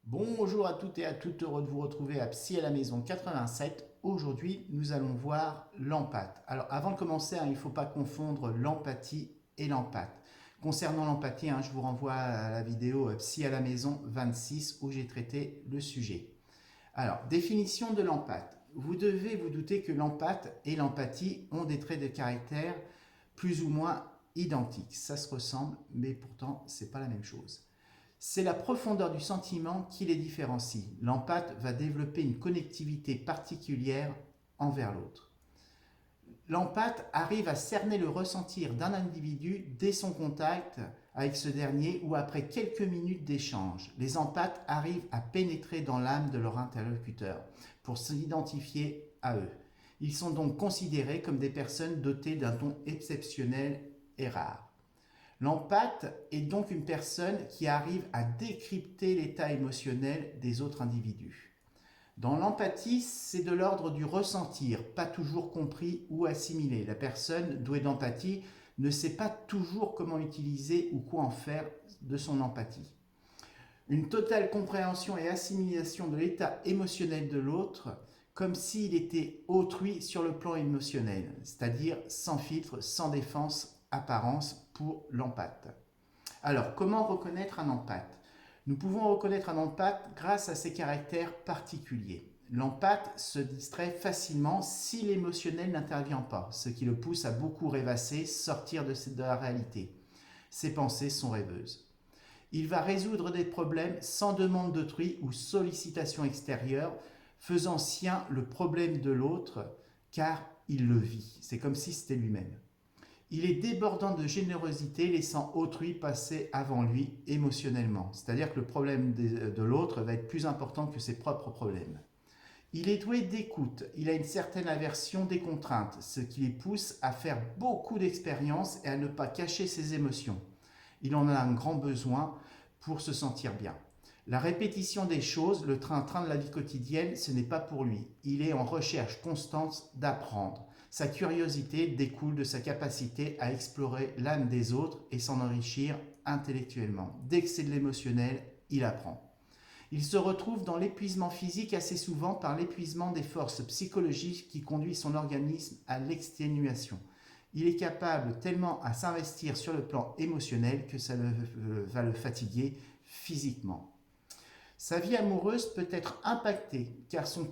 Bonjour à toutes et à toutes, heureux de vous retrouver à Psy à la maison 87. Aujourd'hui, nous allons voir l'empathie. Alors, avant de commencer, il ne faut pas confondre l'empathie et l'empathe. Concernant l'empathie, je vous renvoie à la vidéo Psy à la maison 26 où j'ai traité le sujet. Alors, définition de l'empathe. Vous devez vous douter que l'empathe et l'empathie ont des traits de caractère plus ou moins identiques. Ça se ressemble, mais pourtant, ce n'est pas la même chose. C'est la profondeur du sentiment qui les différencie. L'empathe va développer une connectivité particulière envers l'autre. L'empathe arrive à cerner le ressentir d'un individu dès son contact avec ce dernier ou après quelques minutes d'échange. Les empathes arrivent à pénétrer dans l'âme de leur interlocuteur pour s'identifier à eux. Ils sont donc considérés comme des personnes dotées d'un ton exceptionnel et rare. L'empathe est donc une personne qui arrive à décrypter l'état émotionnel des autres individus. Dans l'empathie, c'est de l'ordre du ressentir, pas toujours compris ou assimilé. La personne douée d'empathie ne sait pas toujours comment utiliser ou quoi en faire de son empathie. Une totale compréhension et assimilation de l'état émotionnel de l'autre, comme s'il était autrui sur le plan émotionnel, c'est-à-dire sans filtre, sans défense, apparence pour l'empathe. Alors, comment reconnaître un empathe? Nous pouvons reconnaître un empathe grâce à ses caractères particuliers. L'empathe se distrait facilement si l'émotionnel n'intervient pas, ce qui le pousse à beaucoup rêvasser, sortir de la réalité. Ses pensées sont rêveuses. Il va résoudre des problèmes sans demande d'autrui ou sollicitation extérieure, faisant sien le problème de l'autre, car il le vit. C'est comme si c'était lui-même. Il est débordant de générosité, laissant autrui passer avant lui émotionnellement. C'est-à-dire que le problème de l'autre va être plus important que ses propres problèmes. Il est doué d'écoute, il a une certaine aversion des contraintes, ce qui les pousse à faire beaucoup d'expériences et à ne pas cacher ses émotions. Il en a un grand besoin pour se sentir bien. La répétition des choses, le train-train de la vie quotidienne, ce n'est pas pour lui. Il est en recherche constante d'apprendre. Sa curiosité découle de sa capacité à explorer l'âme des autres et s'en enrichir intellectuellement. Dès que c'est de l'émotionnel, il apprend. Il se retrouve dans l'épuisement physique assez souvent par l'épuisement des forces psychologiques qui conduit son organisme à l'exténuation. Il est capable tellement à s'investir sur le plan émotionnel que ça va le fatiguer physiquement. Sa vie amoureuse peut être impactée car son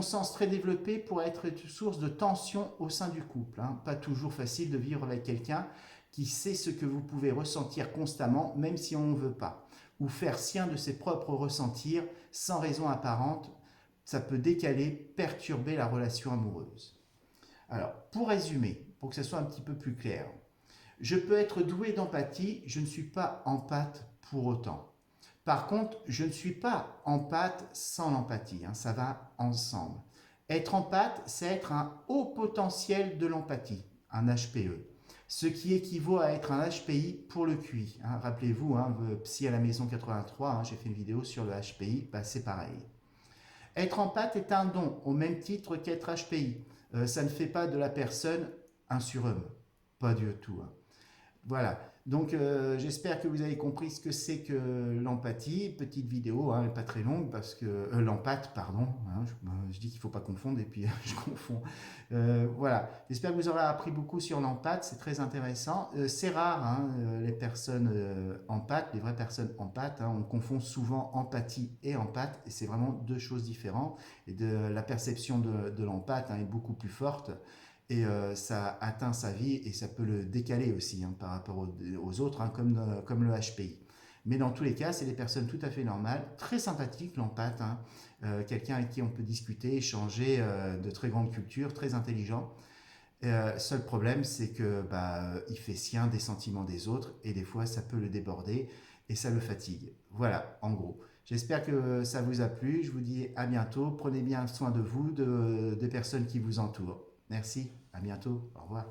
sens très développé pourrait être une source de tension au sein du couple. Pas toujours facile de vivre avec quelqu'un qui sait ce que vous pouvez ressentir constamment, même si on ne veut pas, ou faire sien de ses propres ressentir sans raison apparente. Ça peut décaler, perturber la relation amoureuse. Alors, pour résumer, pour que ce soit un petit peu plus clair, je peux être doué d'empathie, je ne suis pas empathe pour autant. Par contre, je ne suis pas empathe sans l'empathie, ça va ensemble. Être empathe, c'est être un haut potentiel de l'empathie, un HPE, ce qui équivaut à être un HPI pour le QI. Rappelez-vous, Psy à la maison 83, j'ai fait une vidéo sur le HPI, c'est pareil. Être empathe est un don, au même titre qu'être HPI. Ça ne fait pas de la personne un surhomme, pas du tout. Voilà, donc j'espère que vous avez compris ce que c'est que l'empathie. Petite vidéo, pas très longue, parce que l'empathe, pardon, je dis qu'il ne faut pas confondre et puis je confonds. Voilà, j'espère que vous aurez appris beaucoup sur l'empathe, c'est très intéressant. C'est rare, les personnes empathes, les vraies personnes empathes, on confond souvent empathie et empathe, et c'est vraiment deux choses différentes. Et la perception de l'empathe est beaucoup plus forte et ça atteint sa vie et ça peut le décaler aussi par rapport aux autres, comme le HPI. Mais dans tous les cas, c'est des personnes tout à fait normales, très sympathiques, l'empathe, quelqu'un avec qui on peut discuter, échanger, de très grande culture, très intelligent. Seul problème, c'est que il fait sien des sentiments des autres et des fois ça peut le déborder et ça le fatigue. Voilà, en gros. J'espère que ça vous a plu. Je vous dis à bientôt. Prenez bien soin de vous, des personnes qui vous entourent. Merci, à bientôt. Au revoir.